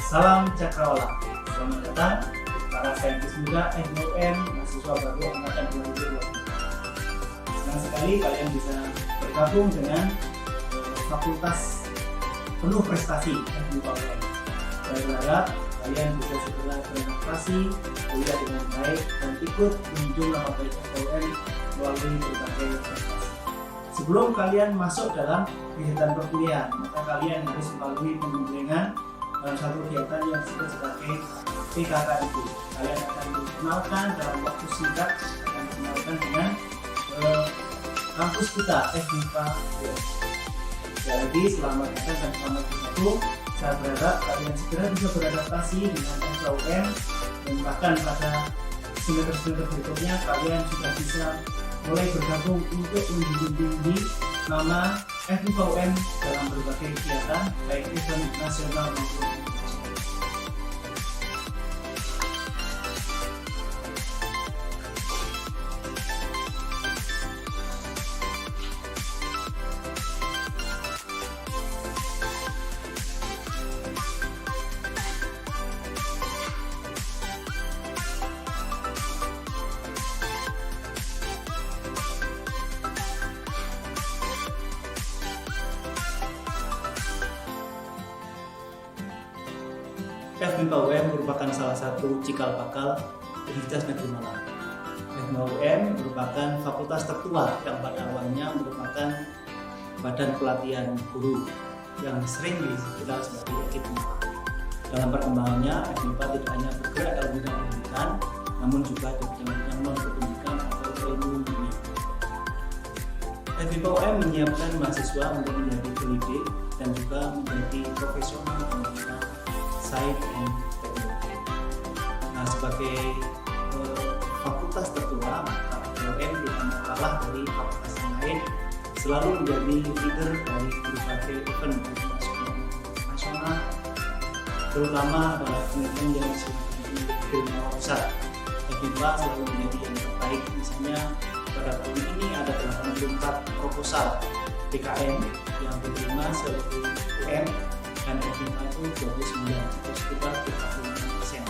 Salam Cakrawala. Selamat datang para saintis muda FBUM mahasiswa baru angkatan 2020. Senang sekali kalian bisa bergabung dengan fakultas penuh prestasi FBUM. Saya berharap kalian bisa segera beradaptasi, kuliah dengan baik dan ikut menunjukkan nama baik FBUM melalui berbagai prestasi. Sebelum kalian masuk dalam kegiatan perkuliahan, maka kalian harus melalui pembimbingan dalam satu kegiatan yang disebut sebagai PKK itu. Kalian akan dikenalkan dalam waktu singkat, akan dikenalkan dengan kampus kita FMIPA. Sekali lagi selamat datang dan selamat bergabung. Saya berharap kalian segera bisa beradaptasi dengan FBUM dan bahkan pada semester berikutnya kalian sudah bisa mulai bergabung untuk menjunjung tinggi nama FBUM dalam berbagai kegiatan baik event nasional maupun internasional. FBUM merupakan salah satu cikal bakal Universitas Negeri Malang. FBUM merupakan fakultas tertua yang pada awalnya merupakan badan pelatihan guru yang sering dikenal sebagai FMIPA. Dalam perkembangannya, FMIPA tidak hanya bergerak dalam bidang pendidikan, namun juga di bidang non-pendidikan atau ilmu dunia. FBUM menyiapkan mahasiswa untuk menjadi pendidik dan juga menjadi profesional pendidikan sains dan teknologi. Nah, sebagai fakultas tertua, maka FBUM tidak kalah dari fakultas yang lain, selalu menjadi leader dari berbagai event nasional, terutama adalah event yang sifatnya besar. FMIPA selalu menjadi yang terbaik. Misalnya pada tahun ini ada 84 proposal PKN yang diterima sebagai UM, dan FMIPA itu 29 atau sekitar 35%.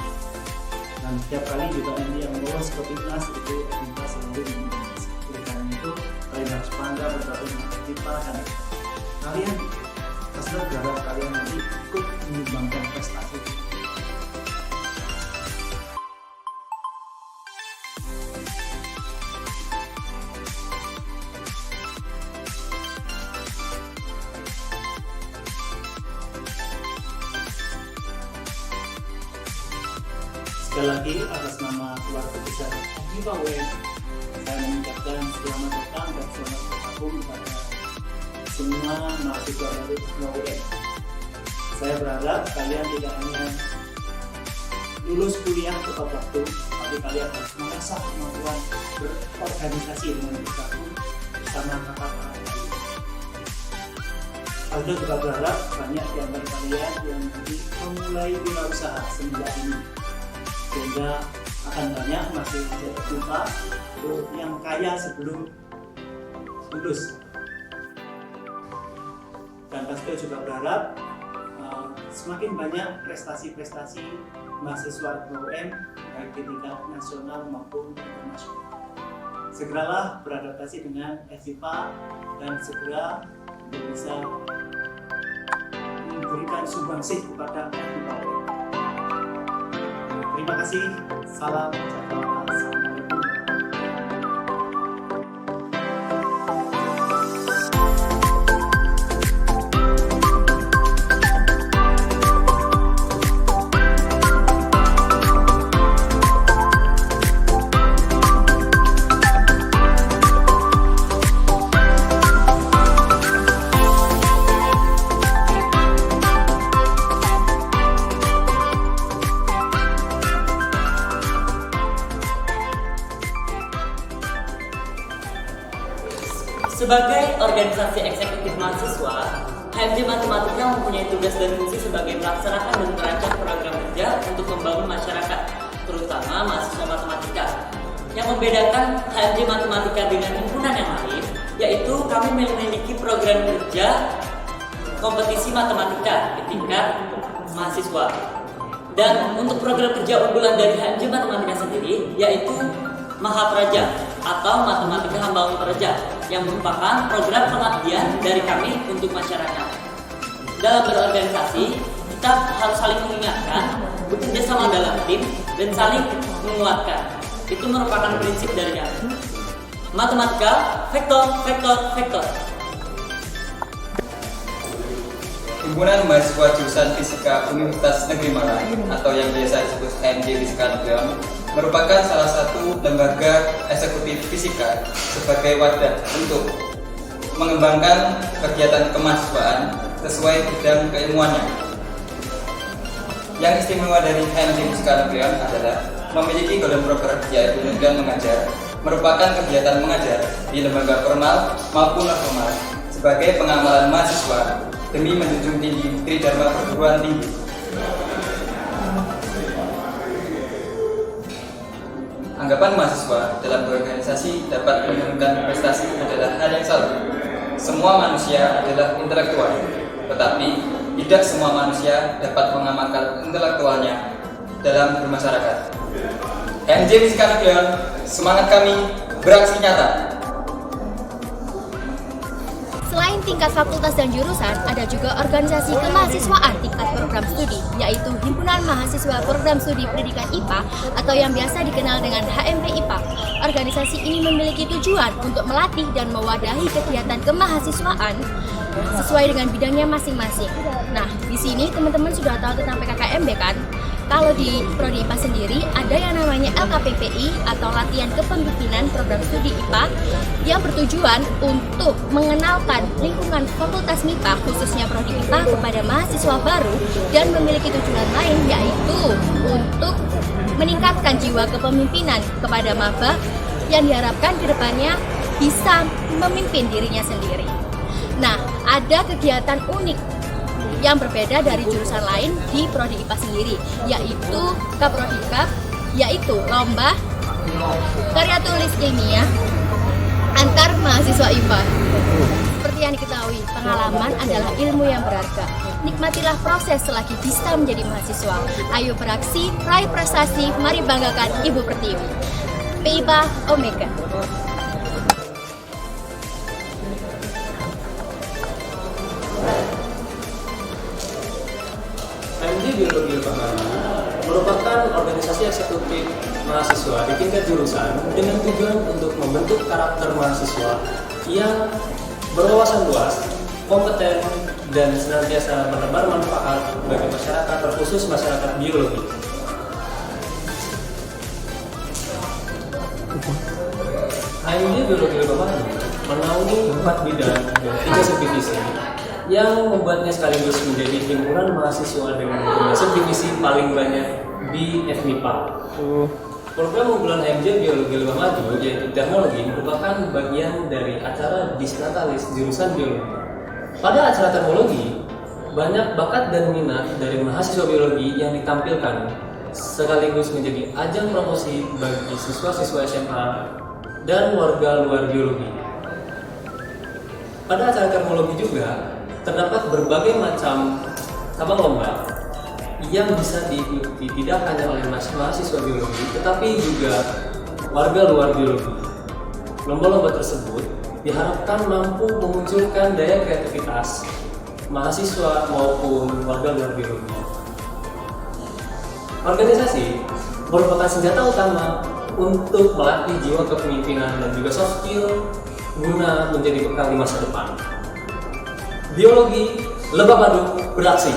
Dan setiap kali juga nanti yang lolos ke timnas itu FMIPA selalu mendominasi. Oleh karena itu kalian harus bangga bergabung dengan FMIPA dan kalian pasti berharap kalian nanti ikut menyumbangkan prestasi. Sekali lagi atas nama keluarga besar FBUM, saya mengucapkan selamat datang dan selamat bergabung kepada semua mahasiswa baru FBUM. Saya berharap kalian tidak hanya lulus kuliah tepat waktu, tapi kalian harus mengasah kemampuan berorganisasi dengan bergabung bersama kakak-kakak kalian. Saya juga berharap banyak di antara kalian yang nanti memulai wirausaha semenjak ini, sehingga akan banyak masih FMIPA yang kaya sebelum lulus. Dan Pasco juga berharap semakin banyak prestasi-prestasi mahasiswa FBUM baik di tingkat nasional maupun internasional. Segeralah beradaptasi dengan FMIPA dan segera bisa memberikan sumbangsih kepada FBUM. Terima kasih. Salam Cakrawala. Assalamualaikum. Sebagai organisasi eksekutif mahasiswa, HMJ Matematika mempunyai tugas dan fungsi sebagai melaksanakan dan merancang program kerja untuk membangun masyarakat, terutama mahasiswa matematika. Yang membedakan HMJ Matematika dengan himpunan yang lain, yaitu kami memiliki program kerja kompetisi matematika di tingkat mahasiswa. Dan untuk program kerja unggulan dari HMJ Matematika sendiri yaitu Mahapraja atau Matematika Hamba Praja yang merupakan program pengabdian dari kami untuk masyarakat. Dalam berorganisasi, kita harus saling mengingatkan, bekerja sama dalam tim, dan saling menguatkan. Itu merupakan prinsip dari kami. Matematika, vektor, vektor, vektor. Himpunan Mahasiswa Jurusan Fisika Universitas Negeri Malang atau yang biasa disebut HMJ Fisika Nukleon merupakan salah satu lembaga eksekutif fisika sebagai wadah untuk mengembangkan kegiatan kemahasiswaan sesuai bidang keilmuannya. Yang istimewa dari HMJ Fisika Nukleon adalah memiliki golongan program yaitu Nukleon Mengajar, merupakan kegiatan mengajar di lembaga formal maupun non formal sebagai pengamalan mahasiswa demi menjunjung tinggi tridharma perguruan tinggi. Anggapan mahasiswa dalam berorganisasi dapat menurunkan prestasi adalah hal yang salah. Semua manusia adalah intelektual, tetapi tidak semua manusia dapat mengamalkan intelektualnya dalam bermasyarakat. HMJ Fisika Nukleon, semangat kami beraksi nyata. Selain tingkat fakultas dan jurusan, ada juga organisasi kemahasiswaan tingkat program studi, yaitu Himpunan Mahasiswa Program Studi Pendidikan IPA atau yang biasa dikenal dengan HMP IPA. Organisasi ini memiliki tujuan untuk melatih dan mewadahi kegiatan kemahasiswaan sesuai dengan bidangnya masing-masing. Nah, di sini teman-teman sudah tahu tentang PKKMB kan? Kalau di Prodi IPA sendiri ada yang namanya LKPPI atau Latihan Kepemimpinan Program Studi IPA yang bertujuan untuk mengenalkan lingkungan Fakultas MIPA khususnya Prodi IPA kepada mahasiswa baru dan memiliki tujuan lain yaitu untuk meningkatkan jiwa kepemimpinan kepada maba yang diharapkan kedepannya bisa memimpin dirinya sendiri. Nah, ada kegiatan unik yang berbeda dari jurusan lain di Prodi IPA sendiri, yaitu Kaprodikap, yaitu lomba karya tulis ilmiah antar mahasiswa IPA. Seperti yang diketahui, pengalaman adalah ilmu yang berharga. Nikmatilah proses selagi bisa menjadi mahasiswa. Ayo beraksi, raih prestasi, mari banggakan Ibu Pertiwi. PIPA Omega. HMJ Biologi Ilmu merupakan organisasi eksekutif mahasiswa di tingkat jurusan dengan tujuan untuk membentuk karakter mahasiswa yang berwawasan luas, kompeten, dan senantiasa menebar manfaat bagi masyarakat, terkhusus masyarakat biologi. HMJ Biologi Ilmu menaungi 4 bidang dan 3 subdivisi yang membuatnya sekaligus menjadi himpunan mahasiswa dengan jumlah subdivisi paling banyak di FMIPA. Program unggulan HMJ Biologi Lebah Maju yaitu teknologi merupakan bagian dari acara Disnatalis jurusan biologi. Pada acara teknologi, banyak bakat dan minat dari mahasiswa biologi yang ditampilkan sekaligus menjadi ajang promosi bagi siswa-siswa SMA dan warga luar biologi. Pada acara teknologi juga terdapat berbagai macam cabang lomba yang bisa diikuti tidak hanya oleh mahasiswa biologi, tetapi juga warga luar biologi. Lomba-lomba tersebut diharapkan mampu memunculkan daya kreativitas mahasiswa maupun warga luar biologi. Organisasi merupakan senjata utama untuk melatih jiwa kepemimpinan dan juga soft skill guna menjadi bekal di masa depan. Biologi Lebah Madu beraksi.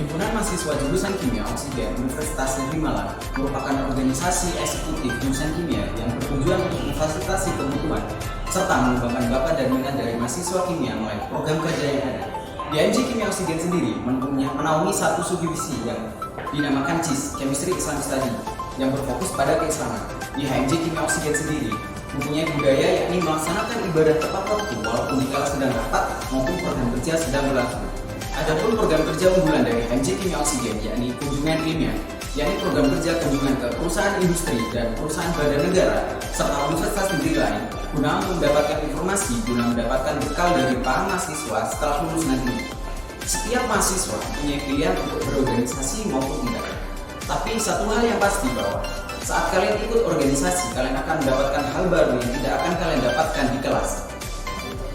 Himpunan Mahasiswa Jurusan Kimia Oksigen Universitas Negeri Malang merupakan organisasi eksekutif jurusan kimia yang bertujuan untuk memfasilitasi kebutuhan serta mengembangkan bakat dan minat dari mahasiswa kimia melalui program kerja yang ada. Di HMJ Kimia Oksigen sendiri menaungi satu subdivisi yang dinamakan CIS, Chemistry Islamic Study, yang berfokus pada keislaman. Di HMJ Kimia Oksigen sendiri mempunyai budaya yakni melaksanakan ibadah tepat waktu walaupun dikala sedang rapat maupun program kerja sedang berlangsung. Adapun program kerja unggulan dari HMJ Kimia Oksigen yakni kunjungan ilmiah yakni program kerja kunjungan ke perusahaan industri dan perusahaan badan negara serta universitas negeri lain guna mendapatkan informasi guna mendapatkan bekal dari para mahasiswa setelah lulus nanti. Setiap mahasiswa punya pilihan untuk berorganisasi maupun tidak. Tapi satu hal yang pasti bahwa saat kalian ikut organisasi, kalian akan mendapatkan hal baru yang tidak akan kalian dapatkan di kelas.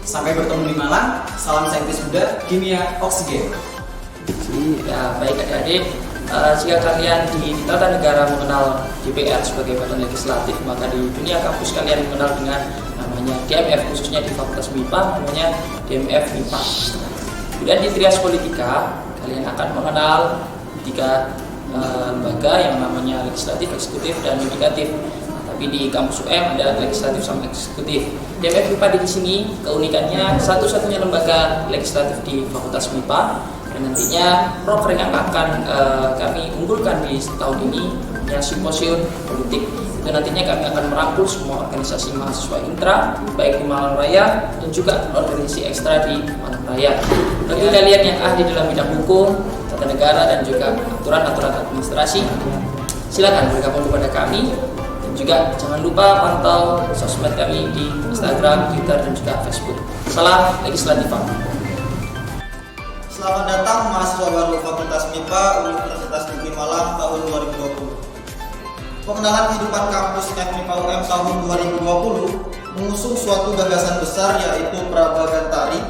Sampai bertemu di Malang, salam saintis muda, kimia, oksigen. Ya, baik adik-adik, jika kalian di tata negara mengenal DPR sebagai badan legislatif, maka di dunia kampus kalian mengenal dengan namanya DMF, khususnya di Fakultas MIPA namanya DMF MIPA. Kemudian di trias politika, kalian akan mengenal tiga lembaga yang namanya legislatif, eksekutif, dan yudikatif. Tapi di kampus UM ada legislatif sama eksekutif. DMF MIPA di sini keunikannya satu-satunya lembaga legislatif di Fakultas MIPA, dan nantinya proker yang akan kami unggulkan di tahun ini yang simposium politik. Itu nantinya kami akan merangkul semua organisasi mahasiswa intra, baik di Malang Raya dan juga organisasi ekstra di Malang Raya. Bagi kalian yang ahli dalam bidang hukum, tata negara, dan juga aturan-aturan administrasi, silakan bergabung kepada kami. Dan juga jangan lupa pantau sosmed kami di Instagram, Twitter, dan juga Facebook. Salam legislatifan. Selamat datang mahasiswa baru Fakultas MIPA Universitas Negeri Malang tahun 2020. Pengenalan kehidupan kampus FMIPA UM tahun 2020 mengusung suatu gagasan besar, yaitu Praba Gantari.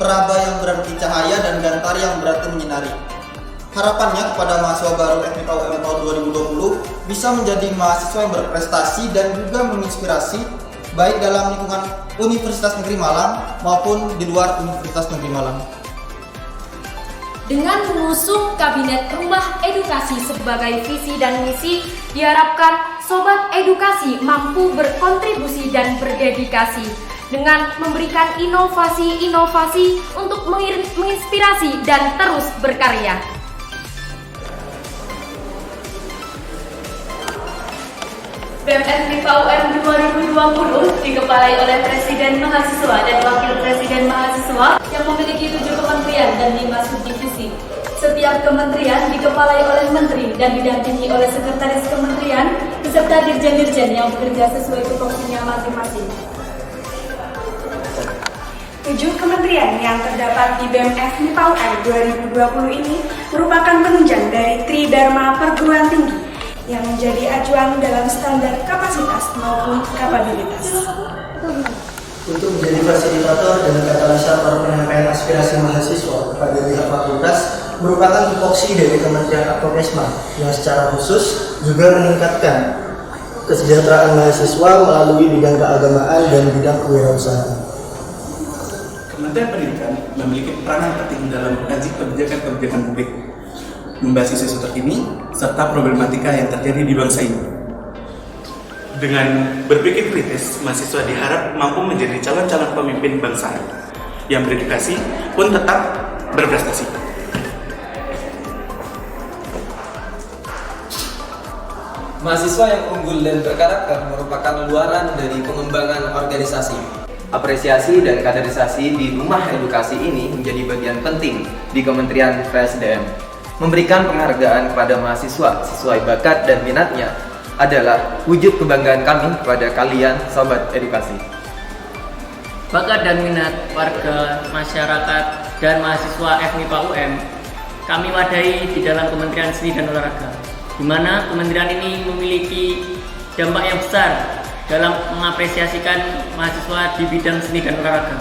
Praba yang berarti cahaya dan Gantari yang berarti menyinari. Harapannya kepada mahasiswa baru FMIPA UM tahun 2020 bisa menjadi mahasiswa yang berprestasi dan juga menginspirasi baik dalam lingkungan Universitas Negeri Malang maupun di luar Universitas Negeri Malang. Dengan mengusung Kabinet Rumah Edukasi sebagai visi dan misi, diharapkan Sobat Edukasi mampu berkontribusi dan berdedikasi dengan memberikan inovasi-inovasi untuk menginspirasi dan terus berkarya. BMF MIPA UM 2020 dikepalai oleh Presiden Mahasiswa dan Wakil Presiden Mahasiswa yang memiliki 7 kementerian dan 5 subdivisi. Setiap kementerian dikepalai oleh menteri dan didampingi oleh sekretaris kementerian beserta dirjen-dirjen yang bekerja sesuai tupoksinya masing-masing. 7 kementerian yang terdapat di BMF MIPA UM 2020 ini merupakan penunjang dari Tridharma Perguruan Tinggi yang menjadi acuan dalam standar kapasitas maupun kapabilitas. Untuk menjadi fasilitator dan katalisator penyampaian aspirasi mahasiswa kepada pihak fakultas merupakan tupoksi dari Kementerian Agama yang secara khusus juga meningkatkan kesejahteraan mahasiswa melalui bidang keagamaan dan bidang kewirausahaan. Kementerian Pendidikan memiliki peranan penting dalam mengkaji kebijakan-kebijakan publik, membahas isu-isu terkini, serta problematika yang terjadi di bangsa ini. Dengan berpikir kritis, mahasiswa diharap mampu menjadi calon-calon pemimpin bangsa yang berdedikasi pun tetap berprestasi. Mahasiswa yang unggul dan berkarakter merupakan luaran dari pengembangan organisasi. Apresiasi dan kaderisasi di Rumah Edukasi ini menjadi bagian penting di Kementerian PSDM. Memberikan penghargaan kepada mahasiswa sesuai bakat dan minatnya adalah wujud kebanggaan kami kepada kalian, Sobat Edukasi. Bakat dan minat warga, masyarakat, dan mahasiswa FMIPA UM kami wadahi di dalam Kementerian Seni dan Olahraga, di mana kementerian ini memiliki dampak yang besar dalam mengapresiasikan mahasiswa di bidang seni dan olahraga.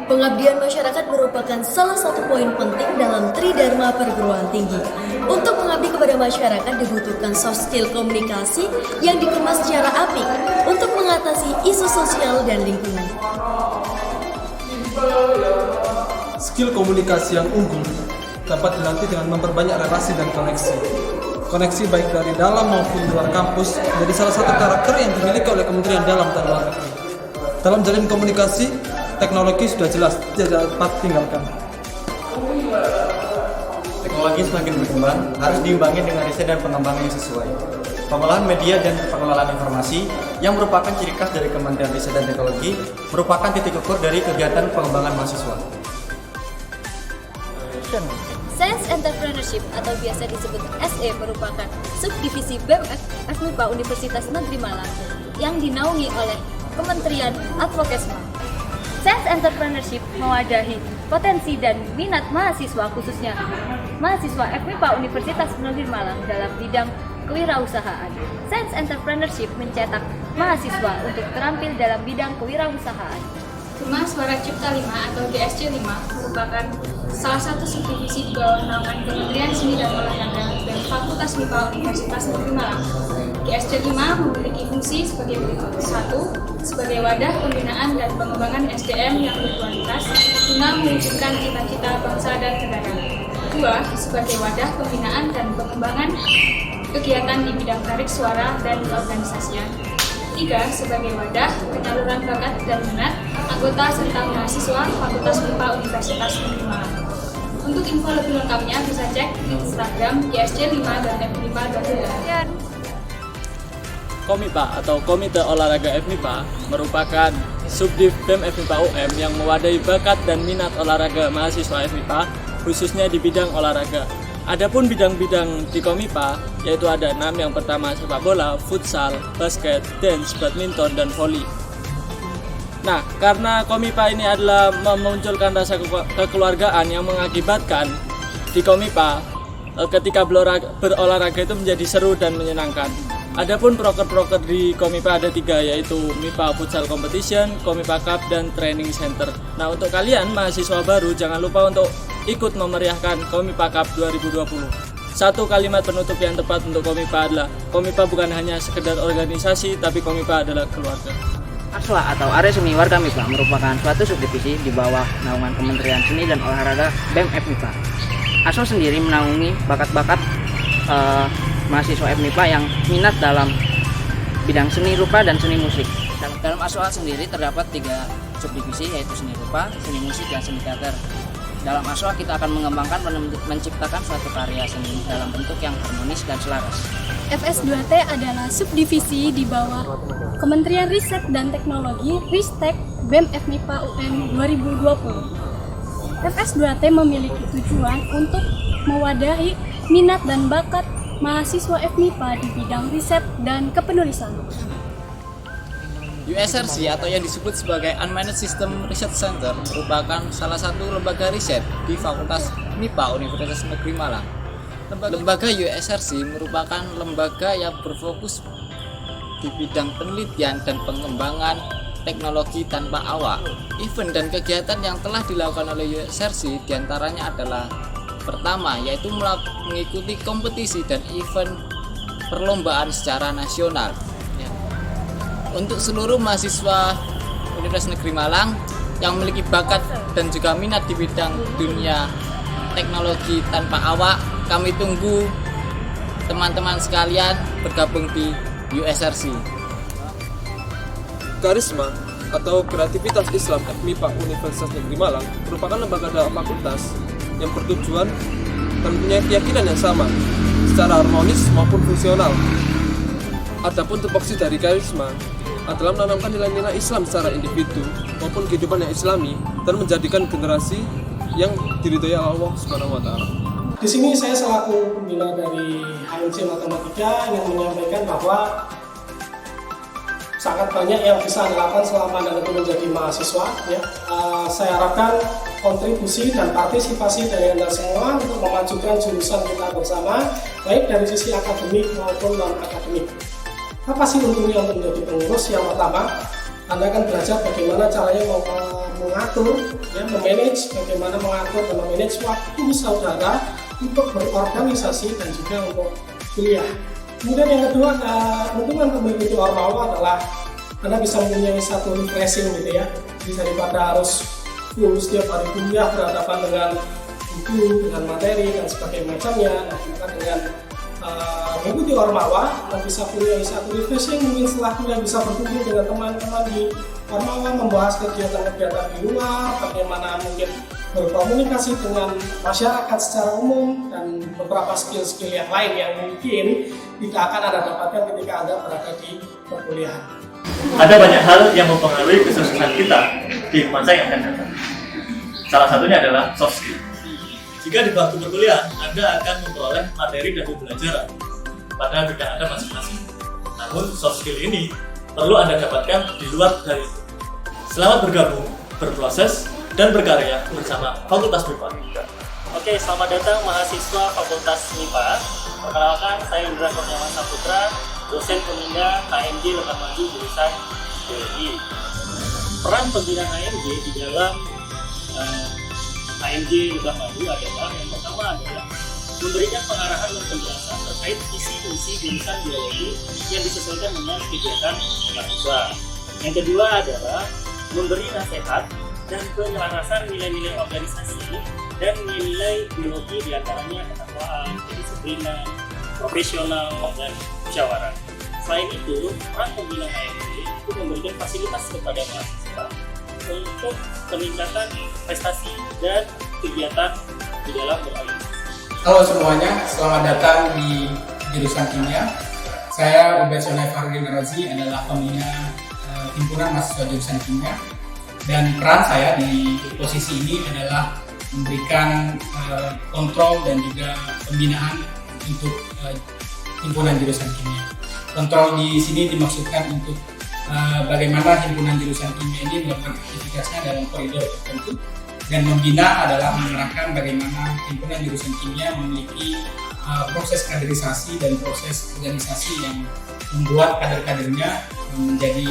Pengabdian masyarakat merupakan salah satu poin penting dalam Tridharma Perguruan Tinggi. Untuk mengabdi kepada masyarakat dibutuhkan soft skill komunikasi yang dikemas secara apik untuk mengatasi isu sosial dan lingkungan. Skill komunikasi yang unggul dapat dilatih dengan memperbanyak relasi dan koneksi. Koneksi baik dari dalam maupun luar kampus menjadi salah satu karakter yang dimiliki oleh Kementerian Dalam dan Luar Negeri. Dalam jalin komunikasi, teknologi sudah jelas tidak dapat tinggalkan. Teknologi semakin berkembang, harus diimbangi dengan riset dan pengembangan yang sesuai. Pengolahan media dan pengelolaan informasi yang merupakan ciri khas dari Kementerian Riset dan Teknologi merupakan titik ukur dari kegiatan pengembangan mahasiswa. Science Entrepreneurship atau biasa disebut SE merupakan subdivisi BEM FMIPA Universitas Negeri Malang yang dinaungi oleh Kementerian Advokesma. Science Entrepreneurship mewadahi potensi dan minat mahasiswa khususnya mahasiswa FMIPA Universitas Negeri Malang dalam bidang kewirausahaan. Science Entrepreneurship mencetak mahasiswa untuk terampil dalam bidang kewirausahaan. Gema Suara Cipta 5 atau GSC 5 merupakan salah satu subdivisi di bawah naungan Kementerian Seni dan Olahraga dan Fakultas MIPA Universitas Negeri Malang. GSC 5 memiliki fungsi sebagai berikut. 1. Sebagai wadah pembinaan dan pengembangan SDM yang berkualitas guna mewujudkan cita-cita bangsa dan negara. 2. Sebagai wadah pembinaan dan pengembangan kegiatan di bidang tarik suara dan keorganisasian. 3. Sebagai wadah penyaluran bakat dan minat anggota serta mahasiswa Fakultas MIPA Universitas Negeri Malang. Untuk info lebih lengkapnya bisa cek di Instagram GSC5 dan FMIPA.id. Komipa atau Komite Olahraga FMIPA merupakan subdiv BEM FMIPA UM yang mewadahi bakat dan minat olahraga mahasiswa FMIPA khususnya di bidang olahraga. Adapun bidang-bidang di Komipa yaitu ada 6, yang pertama sepak bola, futsal, basket, dance, badminton, dan voli. Nah, karena Komipa ini adalah memunculkan rasa kekeluargaan yang mengakibatkan di Komipa ketika berolahraga itu menjadi seru dan menyenangkan. Adapun proker-proker di Komipa ada 3, yaitu MIPA Futsal Competition, Komipa Cup, dan Training Center. Nah, untuk kalian mahasiswa baru jangan lupa untuk ikut memeriahkan Komipa Cup 2020. Satu kalimat penutup yang tepat untuk Komipa adalah Komipa bukan hanya sekedar organisasi, tapi Komipa adalah keluarga. ASWA atau Area Seni Warga MIPA merupakan suatu subdivisi di bawah naungan Kementerian Seni dan Olahraga BEM FMIPA. ASWA sendiri menaungi bakat-bakat mahasiswa FMIPA yang minat dalam bidang seni rupa dan seni musik. Dalam ASWA sendiri terdapat 3 subdivisi, yaitu seni rupa, seni musik, dan seni teater. Dalam ASWA kita akan mengembangkan dan menciptakan suatu karya seni dalam bentuk yang harmonis dan selaras. FS2T adalah subdivisi di bawah Kementerian Riset dan Teknologi Ristek BEM FMIPA UM 2020. FS2T memiliki tujuan untuk mewadahi minat dan bakat mahasiswa FMIPA di bidang riset dan kepenulisan. USRC atau yang disebut sebagai Unmanaged System Research Center merupakan salah satu lembaga riset di Fakultas MIPA Universitas Negeri Malang. Lembaga USRC merupakan lembaga yang berfokus di bidang penelitian dan pengembangan teknologi tanpa awak. Event dan kegiatan yang telah dilakukan oleh USRC diantaranya adalah pertama, yaitu mengikuti kompetisi dan event perlombaan secara nasional. Untuk seluruh mahasiswa Universitas Negeri Malang yang memiliki bakat dan juga minat di bidang dunia teknologi tanpa awak, kami tunggu teman-teman sekalian bergabung di USRC. Karisma atau Kreativitas Islam FMIPA Universitas Negeri Malang merupakan lembaga dalam fakultas yang bertujuan dan punya keyakinan yang sama secara harmonis maupun fungsional. Adapun tupoksi dari karisma adalah menanamkan nilai-nilai Islam secara individu maupun kehidupan yang Islami dan menjadikan generasi yang diridhoi Allah Subhanahu wa taala. Di sini saya selaku pembina dari HMC Matematika ingin menyampaikan bahwa sangat banyak yang bisa dilakukan selama Anda menjadi mahasiswa. Saya harapkan kontribusi dan partisipasi dari Anda semua untuk memajukan jurusan kita bersama, baik dari sisi akademik maupun non-akademik. Apa sih untungnya untuk menjadi pengurus? Yang pertama, Anda akan belajar bagaimana caranya mengatur, memanage, bagaimana mengatur dan memanage waktu saudara untuk berorganisasi dan juga untuk kuliah. Kemudian yang kedua, keuntungan mengikuti Ormawa adalah Anda bisa mempunyai satu refreshing gitu ya. Jadi daripada harus full setiap hari kuliah berhadapan dengan buku, dengan materi dan sebagainya macamnya. Nah, maka dengan mengikuti Ormawa, Anda bisa punya satu refreshing, mungkin setelah kuliah bisa berkumpul dengan teman-teman di Ormawa, membahas kegiatan-kegiatan di luar, bagaimana mungkin berkomunikasi dengan masyarakat secara umum, dan beberapa skill-skill yang lain yang mungkin tidak akan Anda dapatkan ketika Anda berada di perkuliahan. Ada banyak hal yang mempengaruhi kesuksesan kita di masa yang akan datang. Salah satunya adalah soft skill. Jika di bangku perkuliahan, Anda akan memperoleh materi dan pembelajaran pada bidang Anda masing-masing. Namun, soft skill ini perlu Anda dapatkan di luar dari itu. Selamat bergabung, berproses, dan berkarya bersama Fakultas MIPA. Oke, selamat datang mahasiswa Fakultas MIPA. Perkenalkan, saya Indra Kurniawan Saputra, dosen pembina HMJ Lebak Maju jurusan Biologi. Peran pembina HMJ di dalam HMJ Lebak Maju adalah yang pertama adalah memberikan pengarahan dan penjelasan terkait visi misi jurusan biologi yang disesuaikan dengan kegiatan mahasiswa. Yang kedua adalah memberi nasihat dan penyelarasan nilai-nilai organisasi dan nilai biologi diantaranya ketakwaan, kedisiplinan, profesional, dan musyawarah. Selain itu, peran pembina HMJ itu memberikan fasilitas kepada mahasiswa untuk peningkatan prestasi dan kegiatan di dalam berorganisasi. Halo semuanya, selamat datang di jurusan kimia. Saya Ubed Soleh Fardin Razi adalah pembina himpunan mahasiswa jurusan kimia, dan peran saya di posisi ini adalah memberikan kontrol dan juga pembinaan untuk himpunan jurusan kimia. Kontrol di sini dimaksudkan untuk bagaimana himpunan jurusan kimia ini melakukan aktivitasnya dalam koridor tertentu, dan membina adalah mengerahkan bagaimana himpunan jurusan kimia memiliki proses kaderisasi dan proses organisasi yang membuat kader-kadernya menjadi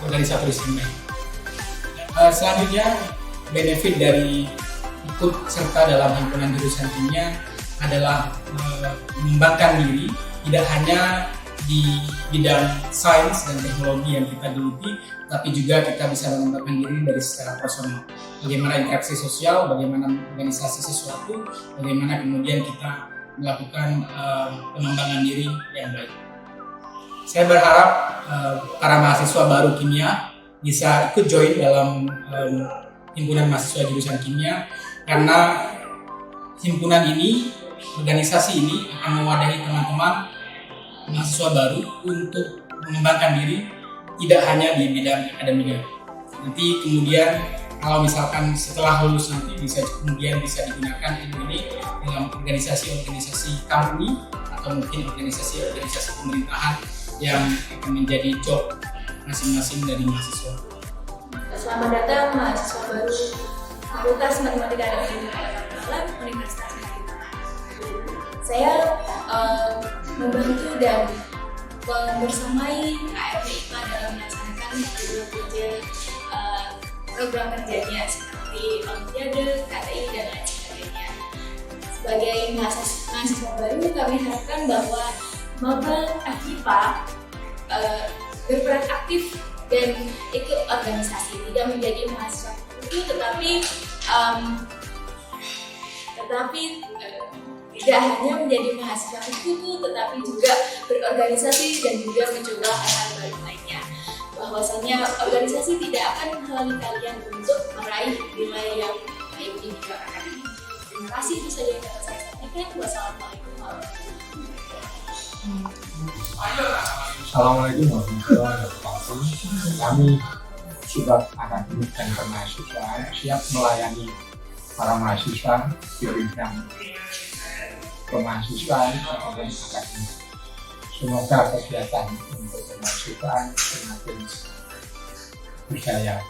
organisatoris yang baik. Selanjutnya, benefit dari ikut serta dalam himpunan jurusan kimia adalah mengembangkan diri, tidak hanya di bidang sains dan teknologi yang kita geluti, tapi juga kita bisa mengembangkan diri dari secara personal. Bagaimana interaksi sosial, bagaimana organisasi sesuatu, bagaimana kemudian kita melakukan pengembangan diri yang baik. Saya berharap para mahasiswa baru kimia bisa ikut join dalam himpunan mahasiswa jurusan kimia, karena himpunan ini, organisasi ini akan mewadahi teman-teman mahasiswa baru untuk mengembangkan diri tidak hanya di bidang akademiknya. Nanti kemudian kalau misalkan setelah lulus nanti bisa digunakan ilmu ini dalam organisasi-organisasi company atau mungkin organisasi-organisasi pemerintahan yang akan menjadi job masing-masing dari mahasiswa. Selamat datang mahasiswa baru Fakultas Matematika dan Fisika Universitas Negeri. Saya membantu dan membersamai HMJ IPA dalam melaksanakan program kerjanya seperti Olimpiade, KTI, dan lain sebagainya. Sebagai mahasiswa baru, kami harapkan bahwa maba FIPA berperan aktif dan ikut organisasi, tidak menjadi mahasiswa kutu, tetapi tidak hanya menjadi mahasiswa kutu, tetapi juga berorganisasi dan juga mencoba hal-hal baru lainnya. Bahwasanya organisasi tidak akan menghalangi kalian untuk meraih nilai yang baik di bidang akademik. Terima kasih, itu saja yang dapat saya sampaikan. Wassalamualaikum warahmatullahi wabarakatuh. Assalamualaikum warahmatullahi wabarakatuh. Kami Subak Akademik dan Mahasiswa siap melayani para mahasiswa di bidang kemahasiswaan maupun akademik. Semoga kegiatan untuk kemahasiswaan semakin berjaya.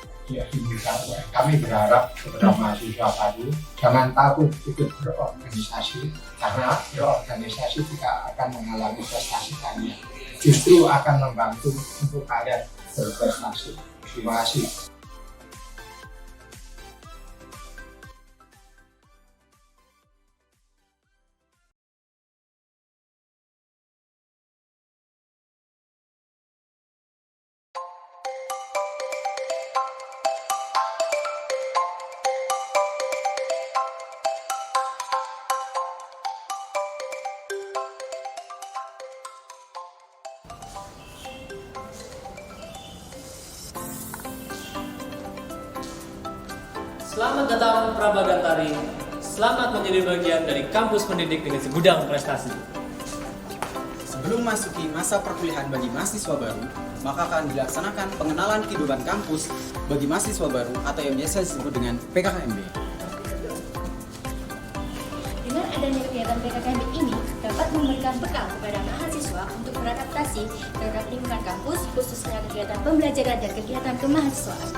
Kami berharap kepada mahasiswa tadi jangan takut ikut berorganisasi, karena berorganisasi tidak akan mengalami prestasi kalian, justru akan membantu untuk kalian berprestasi. Terima kasih. datang Prabagantari. Selamat menjadi bagian dari kampus pendidik dengan segudang prestasi. Sebelum masuki masa perkuliahan bagi mahasiswa baru, maka akan dilaksanakan pengenalan kehidupan kampus bagi mahasiswa baru atau yang biasa disebut dengan PKKMB. Dengan adanya kegiatan PKKMB ini dapat memberikan bekal kepada mahasiswa untuk beradaptasi terhadap lingkungan kampus, khususnya kegiatan pembelajaran dan kegiatan kemahasiswaan.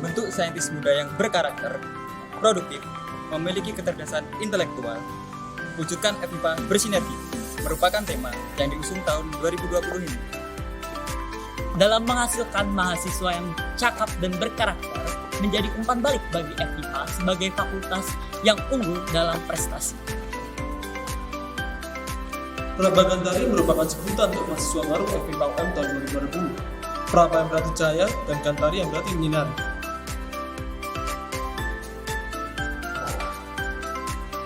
Membentuk saintis muda yang berkarakter, produktif, memiliki kecerdasan intelektual, wujudkan FMIPA bersinergi, merupakan tema yang diusung tahun 2020 ini. Dalam menghasilkan mahasiswa yang cakap dan berkarakter, menjadi umpan balik bagi FMIPA sebagai fakultas yang unggul dalam prestasi. Prabagantari merupakan sebutan untuk mahasiswa baru FMIPA UM tahun 2020. Praba yang berarti cahaya dan gantari yang berarti menyinari.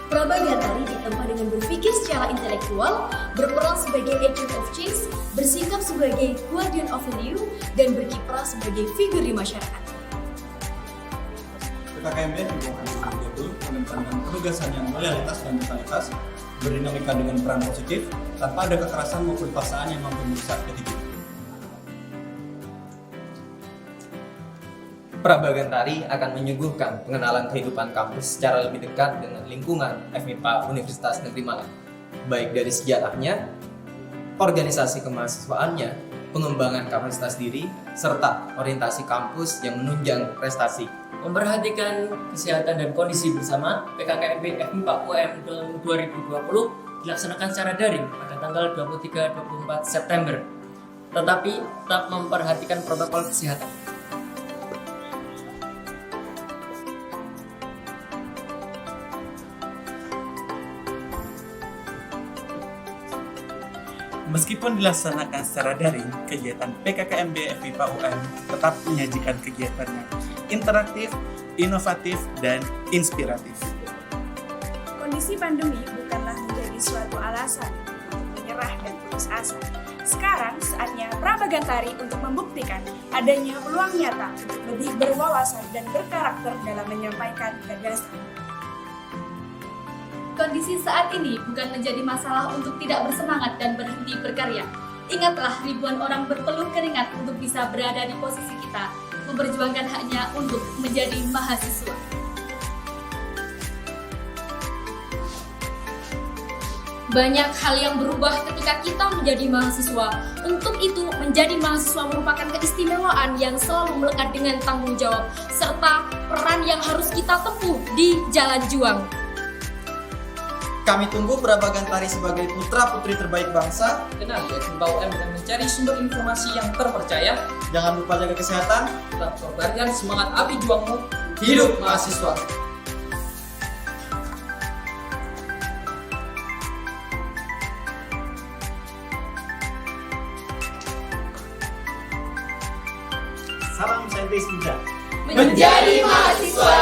Prabagantari ditempa dengan berpikir secara intelektual, berperan sebagai agent of change, bersikap sebagai guardian of value, dan berkiprah sebagai figur di masyarakat. PKKMB juga akan menempatkan penugasan yang loyalitas dan totalitas, berdinamika dengan peran positif, tanpa ada kekerasan maupun paksaan yang mampu merusak ketika. Prabagantari akan menyuguhkan pengenalan kehidupan kampus secara lebih dekat dengan lingkungan FMIPA Universitas Negeri Malang, baik dari segi arahnya, organisasi kemahasiswaannya, pengembangan kapasitas diri, serta orientasi kampus yang menunjang prestasi. Memperhatikan kesehatan dan kondisi bersama, PKKMB FMIPA UM 2020 dilaksanakan secara daring pada tanggal 23-24 September, tetapi tetap memperhatikan protokol kesehatan. Meskipun dilaksanakan secara daring, kegiatan PKKMB FMIPA UM tetap menyajikan kegiatan yang interaktif, inovatif, dan inspiratif. Kondisi pandemi bukanlah menjadi suatu alasan untuk menyerah dan putus asa. Sekarang saatnya Prabagantari untuk membuktikan adanya peluang nyata untuk lebih berwawasan dan berkarakter dalam menyampaikan gagasan. Kondisi saat ini bukan menjadi masalah untuk tidak bersemangat dan berhenti berkarya. Ingatlah ribuan orang berpeluh keringat untuk bisa berada di posisi kita, memperjuangkan haknya untuk menjadi mahasiswa. Banyak hal yang berubah ketika kita menjadi mahasiswa. Untuk itu, menjadi mahasiswa merupakan keistimewaan yang selalu melekat dengan tanggung jawab, serta peran yang harus kita tempuh di jalan juang. Kami tunggu Prabagantari sebagai putra-putri terbaik bangsa. Kenali FMIPA UM dengan mencari sumber informasi yang terpercaya. Jangan lupa jaga kesehatan. Tetap kobarkan semangat api juangmu. Hidup mahasiswa. Salam saintis muda. Menjadi mahasiswa